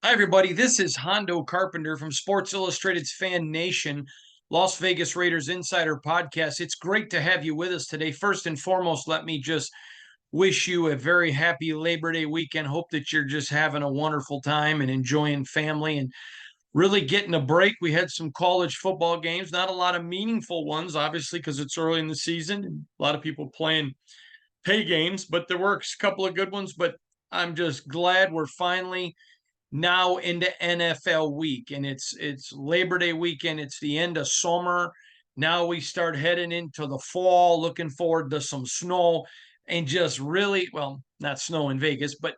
Hi, everybody. This is Hondo Carpenter from Sports Illustrated's Fan Nation, Las Vegas Raiders Insider Podcast. It's great to have you with us today. First and foremost, let me just wish you a very happy Labor Day weekend. Hope that you're just having a wonderful time and enjoying family and really getting a break. We had some college football games, not a lot of meaningful ones, obviously, because it's early in the season and a lot of people playing pay games, but there were a couple of good ones. But I'm just glad we're finally now into NFL week, and it's Labor Day weekend. It's the end of summer. Now we start heading into the fall, looking forward to some snow and just really, well, not snow in Vegas, but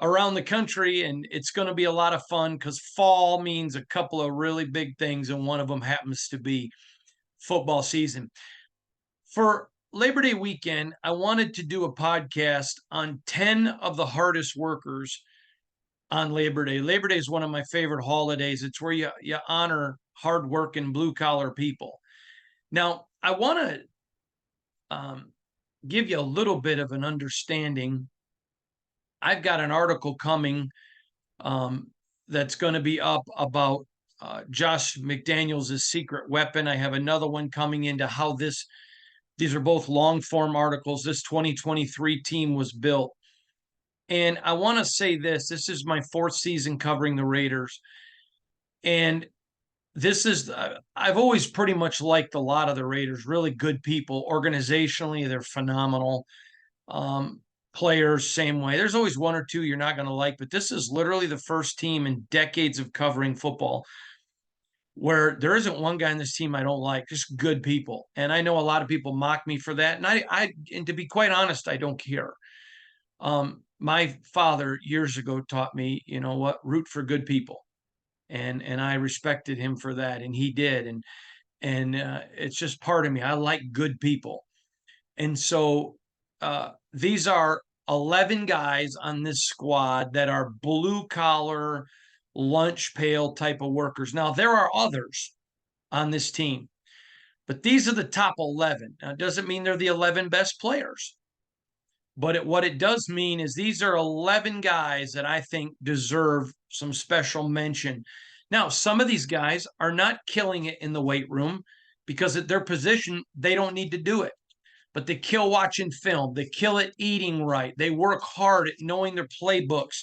around the country. And it's going to be a lot of fun because fall means a couple of really big things, and one of them happens to be football season. For Labor Day weekend, I wanted to do a podcast on 10 of the hardest workers on Labor Day. Labor Day is one of my favorite holidays. It's where you honor hardworking blue collar people. Now, I want to give you a little bit of an understanding. I've got an article coming that's going to be up about Josh McDaniels' secret weapon. I have another one coming into how these are both long form articles. This 2023 team was built. And I want to say this is my fourth season covering the Raiders. And I've always pretty much liked a lot of the Raiders, really good people. Organizationally, they're phenomenal. Um, Players, same way. There's always one or two you're not going to like, but this is literally the first team in decades of covering football where there isn't one guy in this team I don't like, just good people. And I know a lot of people mock me for that. And to be quite honest, I don't care. My father years ago taught me, you know what, root for good people, and I respected him for that, and he did, and it's just part of me. I like good people, and so these are 11 guys on this squad that are blue collar, lunch pail type of workers. Now there are others on this team, but these are the top 11. Now it doesn't mean they're the 11 best players. But what it does mean is these are 11 guys that I think deserve some special mention. Now, some of these guys are not killing it in the weight room because at their position, they don't need to do it. But they kill watching film. They kill it eating right. They work hard at knowing their playbooks.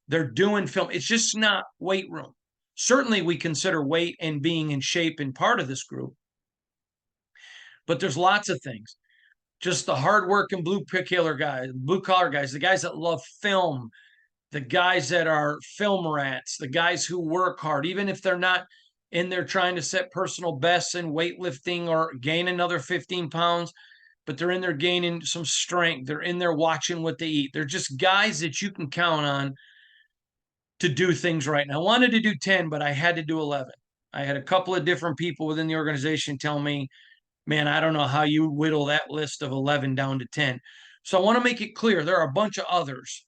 They're doing film. It's just not weight room. Certainly, we consider weight and being in shape in part of this group, but there's lots of things, just the hardworking blue collar guys, the guys that love film, the guys that are film rats, the guys who work hard, even if they're not in there trying to set personal bests in weightlifting or gain another 15 pounds, but they're in there gaining some strength. They're in there watching what they eat. They're just guys that you can count on to do things right. And I wanted to do 10, but I had to do 11. I had a couple of different people within the organization tell me, man, I don't know how you whittle that list of 11 down to 10. So I want to make it clear there are a bunch of others,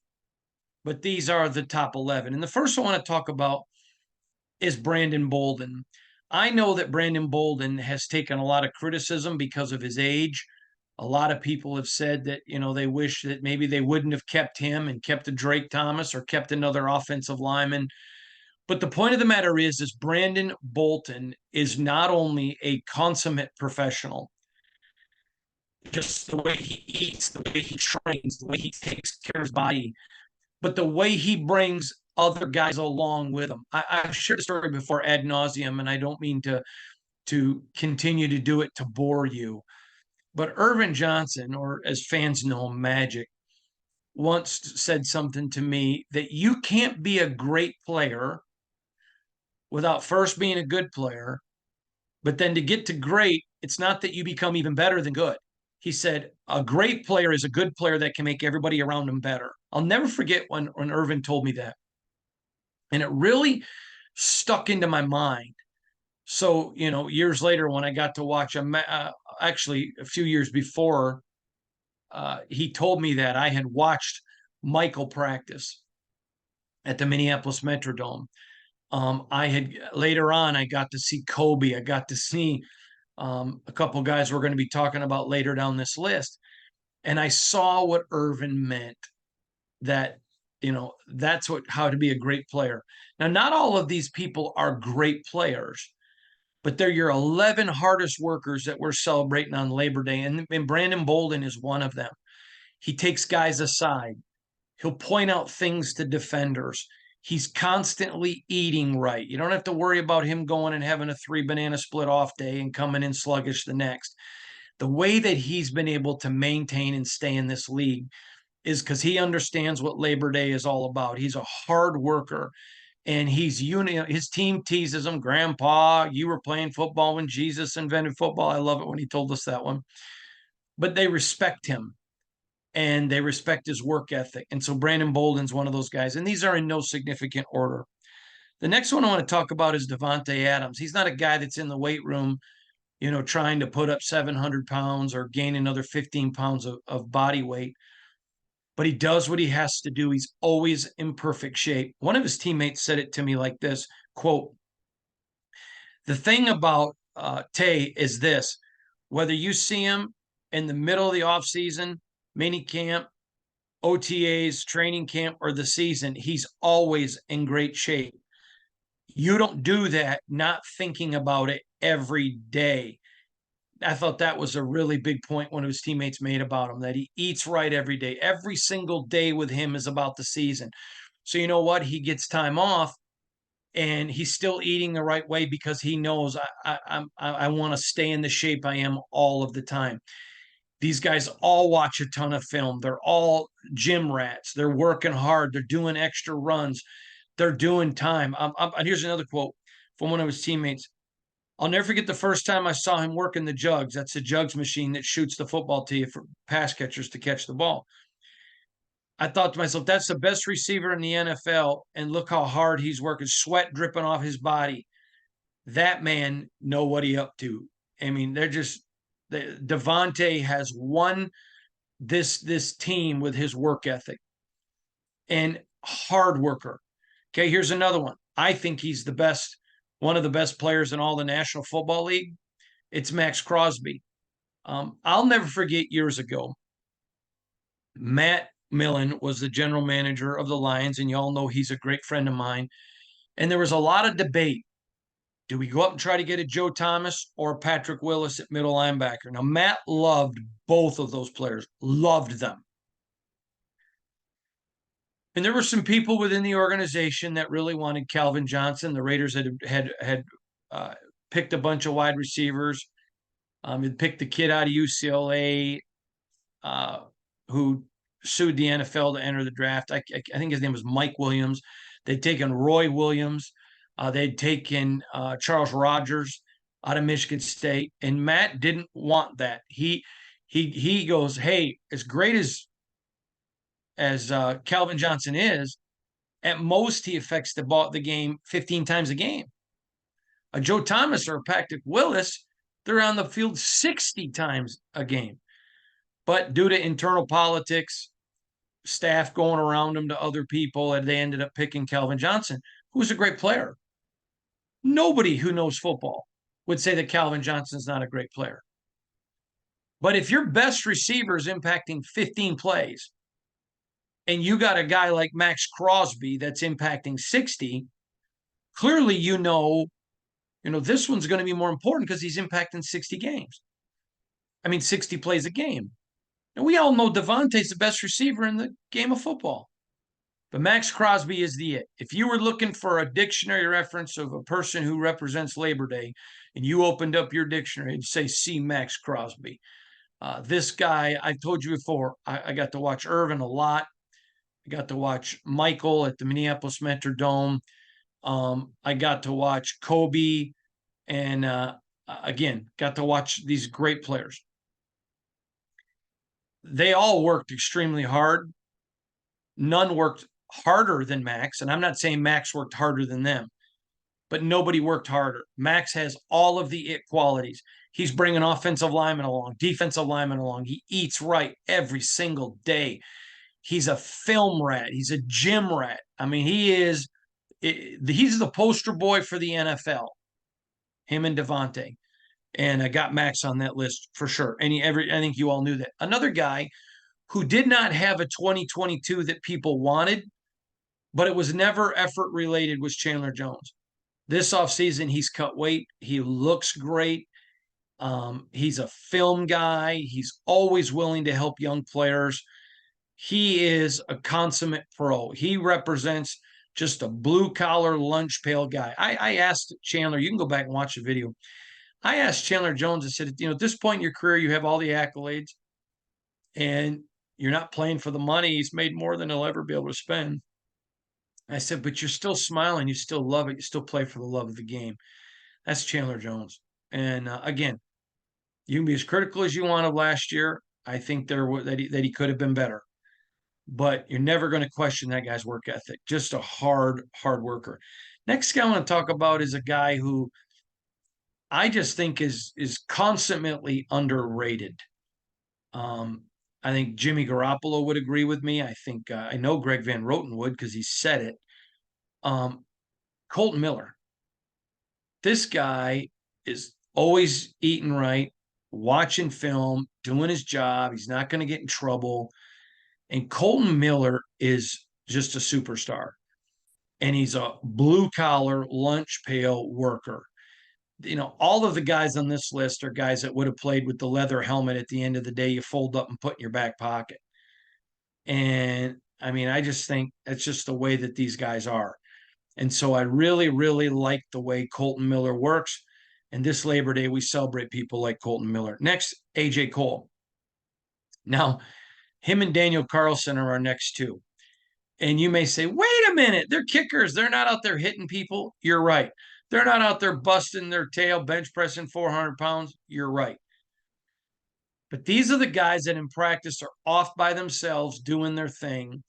but these are the top 11. And the first I want to talk about is Brandon Bolden. I know that Brandon Bolden has taken a lot of criticism because of his age. A lot of people have said that, you know, they wish that maybe they wouldn't have kept him and kept a Drake Thomas or kept another offensive lineman. But the point of the matter is Brandon Bolden is not only a consummate professional, just the way he eats, the way he trains, the way he takes care of his body, but the way he brings other guys along with him. I've shared the story before ad nauseum, and I don't mean to continue to do it to bore you. But Irvin Johnson, or as fans know him, Magic, once said something to me that you can't be a great player without first being a good player. But then to get to great, it's not that you become even better than good. He said, a great player is a good player that can make everybody around him better. I'll never forget when Irvin told me that. And it really stuck into my mind. So, you know, years later, when I got to watch him, actually a few years before, he told me that I had watched Michael practice at the Minneapolis Metrodome. I had later on, I got to see Kobe. I got to see a couple guys we're going to be talking about later down this list. And I saw what Irvin meant, that That's how to be a great player. Now, not all of these people are great players, but they're your 11 hardest workers that we're celebrating on Labor Day. And Brandon Bolden is one of them. He takes guys aside. He'll point out things to defenders. He's constantly eating right. You don't have to worry about him going and having a 3 banana split off day and coming in sluggish the next. The way that he's been able to maintain and stay in this league is because he understands what Labor Day is all about. He's a hard worker, and his team teases him, Grandpa, you were playing football when Jesus invented football. I love it when he told us that one. But they respect him and they respect his work ethic. And so Brandon Bolden's one of those guys. And these are in no significant order. The next one I want to talk about is Davante Adams. He's not a guy that's in the weight room, trying to put up 700 pounds or gain another 15 pounds of body weight. But he does what he has to do. He's always in perfect shape. One of his teammates said it to me like this, quote, the thing about Tay is this, whether you see him in the middle of the offseason, mini camp, OTAs, training camp, or the season, he's always in great shape. You don't do that not thinking about it every day. I thought that was a really big point one of his teammates made about him, that he eats right every day. Every single day with him is about the season. So you know what? He gets time off and he's still eating the right way because he knows I want to stay in the shape I am all of the time. These guys all watch a ton of film. They're all gym rats. They're working hard. They're doing extra runs. They're doing time. Here's another quote from one of his teammates. I'll never forget the first time I saw him working the jugs. That's the jugs machine that shoots the football to you for pass catchers to catch the ball. I thought to myself, that's the best receiver in the NFL, and look how hard he's working, sweat dripping off his body. That man know what he up to. I mean, Davante has won this team with his work ethic and hard worker. Okay, here's another one. I think he's one of the best players in all the National Football League. It's Max Crosby. I'll never forget years ago, Matt Millen was the general manager of the Lions, and you all know he's a great friend of mine. And there was a lot of debate. Do we go up and try to get a Joe Thomas or Patrick Willis at middle linebacker? Now, Matt loved both of those players, loved them. And there were some people within the organization that really wanted Calvin Johnson. The Raiders had picked a bunch of wide receivers. Had picked the kid out of UCLA who sued the NFL to enter the draft. I think his name was Mike Williams. They'd taken Roy Williams. They'd taken Charles Rogers out of Michigan State, and Matt didn't want that. He goes, hey, as great as Calvin Johnson is, at most he affects the game 15 times a game. A Joe Thomas or a Patrick Willis, they're on the field 60 times a game. But due to internal politics, staff going around him to other people, and they ended up picking Calvin Johnson, who's a great player. Nobody who knows football would say that Calvin Johnson's not a great player. But if your best receiver is impacting 15 plays, and you got a guy like Max Crosby that's impacting 60, clearly this one's going to be more important because he's impacting 60 games. 60 plays a game. And we all know Davante's the best receiver in the game of football. But Max Crosby is the it. If you were looking for a dictionary reference of a person who represents Labor Day, and you opened up your dictionary and say, see Max Crosby. This guy, I've told you before, I got to watch Irvin a lot. I got to watch Michael at the Minneapolis Metrodome. I got to watch Kobe, and again, got to watch these great players. They all worked extremely hard. None worked harder than Max, and I'm not saying Max worked harder than them, but nobody worked harder. Max has all of the it qualities. He's bringing offensive linemen along, defensive linemen along. He eats right every single day. He's a film rat. He's a gym rat. He's the poster boy for the NFL, him and Davante. And I got Max on that list for sure. I think you all knew that. Another guy who did not have a 2022 that people wanted but it was never effort related with Chandler Jones. This offseason, he's cut weight. He looks great. He's a film guy. He's always willing to help young players. He is a consummate pro. He represents just a blue collar lunch pail guy. I asked Chandler, you can go back and watch the video. I asked Chandler Jones, I said, at this point in your career, you have all the accolades and you're not playing for the money. He's made more than he'll ever be able to spend. I said, but you're still smiling. You still love it. You still play for the love of the game. That's Chandler Jones. And again, you can be as critical as you want of last year. I think that he could have been better, but you're never going to question that guy's work ethic. Just a hard worker. Next guy I want to talk about is a guy who I just think is consummately underrated. Um, I think Jimmy Garoppolo would agree with me. I think I know Greg Van Roten would because he said it. Um, Kolton Miller. This guy is always eating right, watching film, doing his job. He's not going to get in trouble. And Kolton Miller is just a superstar. And he's a blue collar lunch pail worker. All of the guys on this list are guys that would have played with the leather helmet at the end of the day you fold up and put in your back pocket. And I mean, I just think that's just the way that these guys are. And so I really, really like the way Kolton Miller works. And this Labor Day, we celebrate people like Kolton Miller. Next, AJ Cole. Now, him and Daniel Carlson are our next two. And you may say, wait a minute, they're kickers. They're not out there hitting people. You're right. They're not out there busting their tail, bench pressing 400 pounds. You're right. But these are the guys that in practice are off by themselves doing their thing.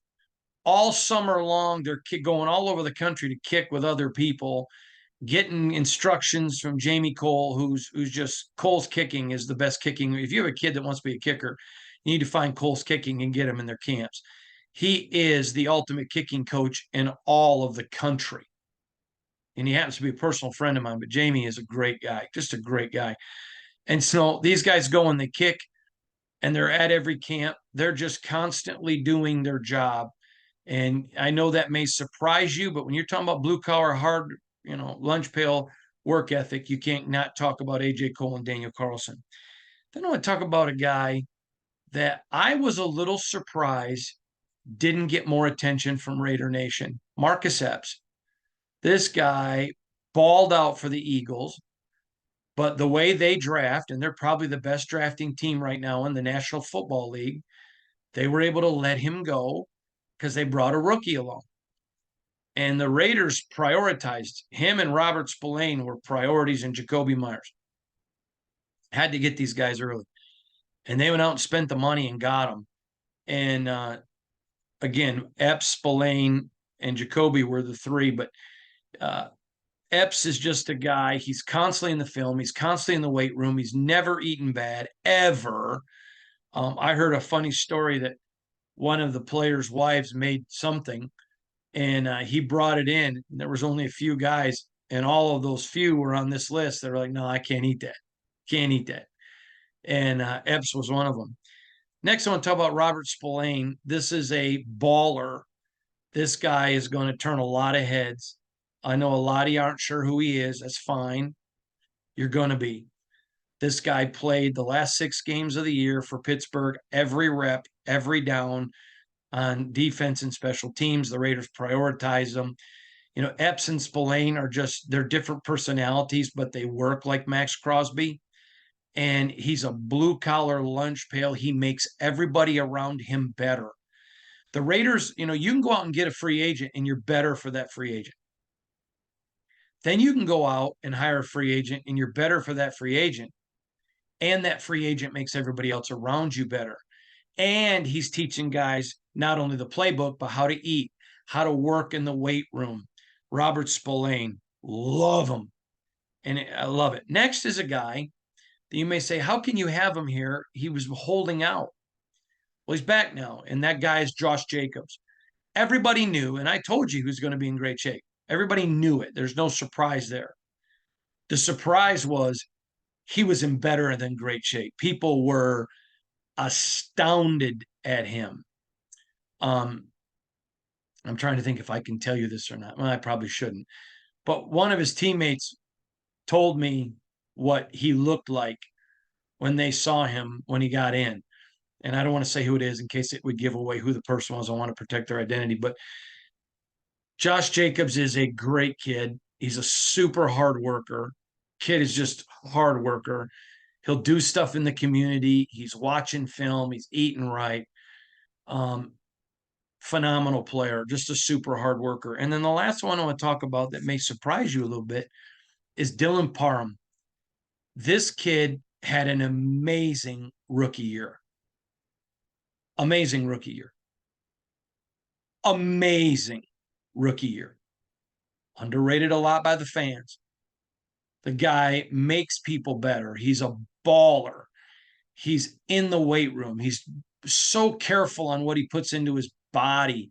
All summer long, they're going all over the country to kick with other people, getting instructions from Jamie Cole, who's just Cole's Kicking is the best kicking. If you have a kid that wants to be a kicker, you need to find Cole's Kicking and get him in their camps. He is the ultimate kicking coach in all of the country. And he happens to be a personal friend of mine, but Jamie is a great guy, just a great guy. And so these guys go and they kick and they're at every camp. They're just constantly doing their job. And I know that may surprise you, but when you're talking about blue collar, hard, lunch pail work ethic, you can't not talk about AJ Cole and Daniel Carlson. Then I want to talk about a guy that I was a little surprised didn't get more attention from Raider Nation, Marcus Epps. This guy balled out for the Eagles, but the way they draft, and they're probably the best drafting team right now in the National Football League, they were able to let him go because they brought a rookie along. And the Raiders prioritized him, and Robert Spillane were priorities, and Jakobi Meyers. Had to get these guys early. And they went out and spent the money and got them. And again, Epps, Spillane, and Jakobi were the three, but Epps is just a guy. He's constantly in the film. He's constantly in the weight room. He's never eaten bad, ever. I heard a funny story that one of the players' wives made something, and he brought it in. And there was only a few guys, and all of those few were on this list. They were like, no, I can't eat that. Can't eat that. And Epps was one of them. Next, I want to talk about Robert Spillane. This is a baller. This guy is going to turn a lot of heads. I know a lot of you aren't sure who he is. That's fine. You're going to be. This guy played the last 6 games of the year for Pittsburgh, every rep, every down on defense and special teams. The Raiders prioritize them. Epps and Spillane are they're different personalities, but they work like Maxx Crosby. And he's a blue collar lunch pail. He makes everybody around him better. The Raiders, you can go out and get a free agent and you're better for that free agent. Then you can go out and hire a free agent and you're better for that free agent. And that free agent makes everybody else around you better. And he's teaching guys not only the playbook, but how to eat, how to work in the weight room. Robert Spillane, love him. And I love it. Next is a guy that you may say, how can you have him here? He was holding out. Well, he's back now. And that guy is Josh Jacobs. Everybody knew, and I told you he was going to be in great shape. Everybody knew it. There's no surprise there. The surprise was he was in better than great shape. People were astounded at him. I'm trying to think if I can tell you this or not. Well, I probably shouldn't. But one of his teammates told me what he looked like when they saw him when he got in. And I don't want to say who it is in case it would give away who the person was. I want to protect their identity. But Josh Jacobs is a great kid. He's a super hard worker. Kid is just hard worker. He'll do stuff in the community. He's watching film. He's eating right. Um, Phenomenal player, just a super hard worker. And then the last one I want to talk about that may surprise you a little bit is Dylan Parham. This kid had an amazing rookie year. Amazing rookie year. Amazing rookie year. Underrated a lot by the fans. The guy makes people better. He's a baller. He's in the weight room. He's so careful on what he puts into his body.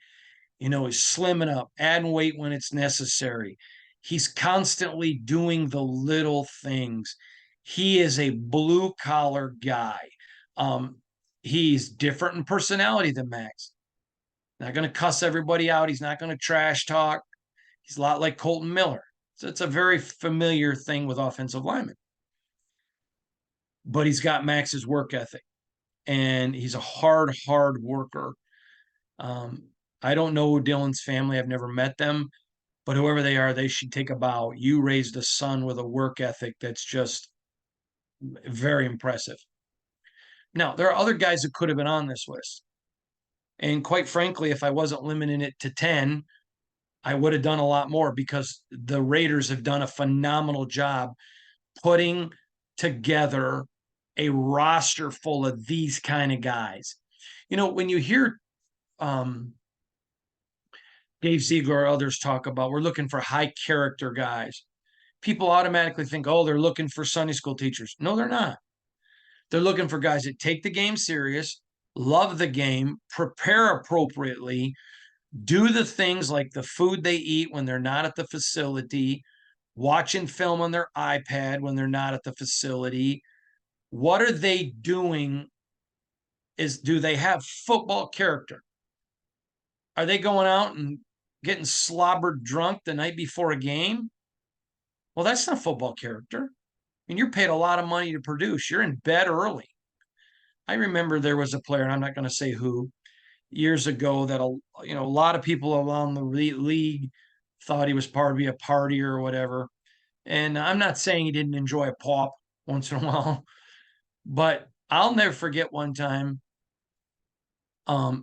You know, he's slimming up, adding weight when it's necessary. He's constantly doing the little things. He is a blue collar guy. Um, he's different in personality than Max. Not going to cuss everybody out. He's not going to trash talk. He's a lot like Colton Miller. So it's a very familiar thing with offensive linemen. But he's got Max's work ethic, and he's a hard worker. Um, I don't know Dylan's family. I've never met them, but whoever they are, they should take a bow. You raised a son with a work ethic that's just very impressive. Now, there are other guys that could have been on this list. And quite frankly, if I wasn't limiting it to 10, I would have done a lot more because the Raiders have done a phenomenal job putting together a roster full of these kind of guys. You know, when you hear Dave Ziegler or others talk about we're looking for high character guys, people automatically think, oh, they're looking for Sunday school teachers. No, they're not. They're looking for guys that take the game serious, love the game, prepare appropriately, do the things like the food they eat when they're not at the facility, watching film on their iPad when they're not at the facility. What are they doing? Do they have football character? Are they going out and getting slobbered drunk the night before a game? Well, that's not football character. And you're paid a lot of money to produce. You're in bed early. I remember there was a player, and I'm not going to say who, years ago that a lot of people around the league thought he was part of a party or whatever. And I'm not saying he didn't enjoy a pop once in a while, but I'll never forget one time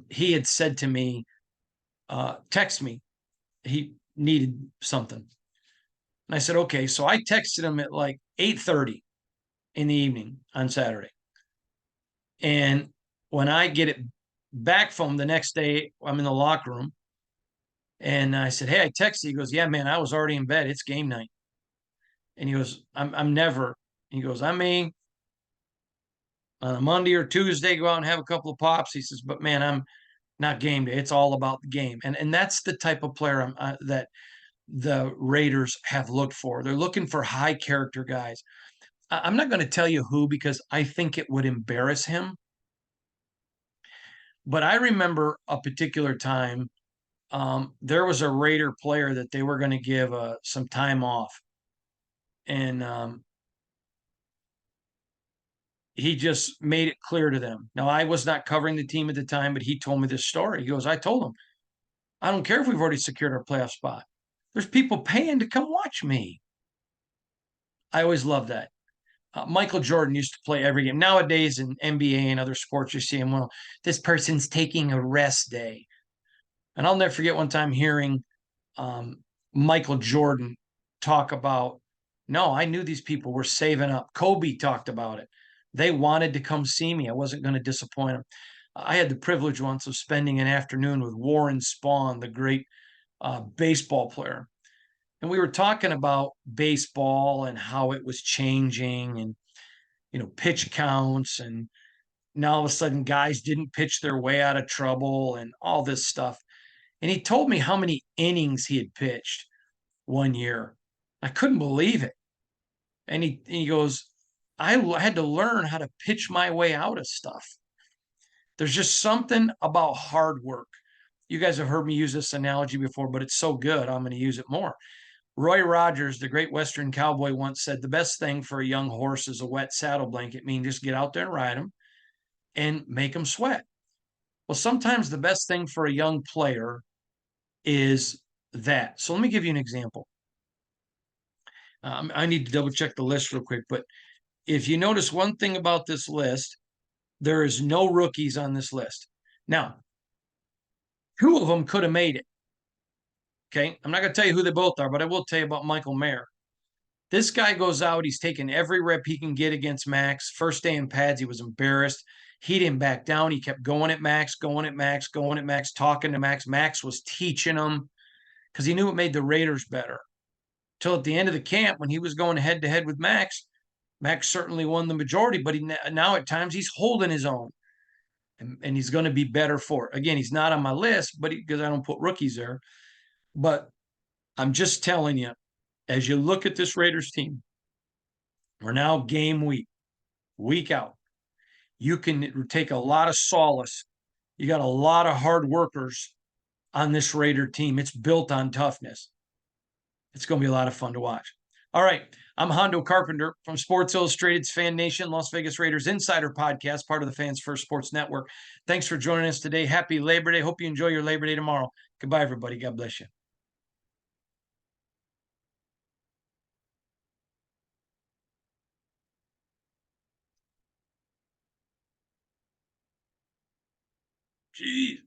he had said to me, text me. He needed something. And I said, okay. So I texted him at like 8:30 in the evening on Saturday. And when I get it back from him the next day, I'm in the locker room. And I said, hey, I texted you. He goes, yeah, man, I was already in bed. It's game night. And he goes, I'm never. He goes, I may on a Monday or Tuesday go out and have a couple of pops. He says, but man, I'm not game day. It's all about the game. And that's the type of player that the Raiders have looked for. They're looking for high character guys. I'm not going to tell you who because I think it would embarrass him. But I remember a particular time there was a Raider player that they were going to give some time off. And he just made it clear to them. Now, I was not covering the team at the time, but he told me this story. He goes, I told him, I don't care if we've already secured our playoff spot. There's people paying to come watch me. I always loved that. Michael Jordan used to play every game. Nowadays in NBA and other sports, you see him, well, this person's taking a rest day. And I'll never forget one time hearing Michael Jordan talk about, no, I knew these people were saving up. Kobe talked about it. They wanted to come see me. I wasn't going to disappoint them. I had the privilege once of spending an afternoon with Warren Spahn, the great baseball player. And we were talking about baseball and how it was changing and, pitch counts. And now all of a sudden guys didn't pitch their way out of trouble and all this stuff. And he told me how many innings he had pitched one year. I couldn't believe it. And he goes, I had to learn how to pitch my way out of stuff. There's just something about hard work. You guys have heard me use this analogy before, but it's so good, I'm going to use it more. Roy Rogers, the great Western cowboy, once said, the best thing for a young horse is a wet saddle blanket, meaning just get out there and ride him and make them sweat. Well, sometimes the best thing for a young player is that. So let me give you an example. I need to double check the list real quick, but if you notice one thing about this list, there is no rookies on this list. Now, two of them could have made it. Okay. I'm not going to tell you who they both are, but I will tell you about Michael Mayer. This guy goes out, he's taking every rep he can get against Max. First day in pads, he was embarrassed. He didn't back down. He kept going at Max, going at Max, going at Max, talking to Max. Max was teaching him because he knew it made the Raiders better. Till at the end of the camp, when he was going head to head with Max, Max certainly won the majority, but now at times he's holding his own, and he's going to be better for it. Again, he's not on my list, but because I don't put rookies there. But I'm just telling you, as you look at this Raiders team, we're now game week out. You can take a lot of solace. You got a lot of hard workers on this Raider team. It's built on toughness. It's going to be a lot of fun to watch. All right. I'm Hondo Carpenter from Sports Illustrated's Fan Nation, Las Vegas Raiders Insider Podcast, part of the Fans First Sports Network. Thanks for joining us today. Happy Labor Day. Hope you enjoy your Labor Day tomorrow. Goodbye, everybody. God bless you. Jeez.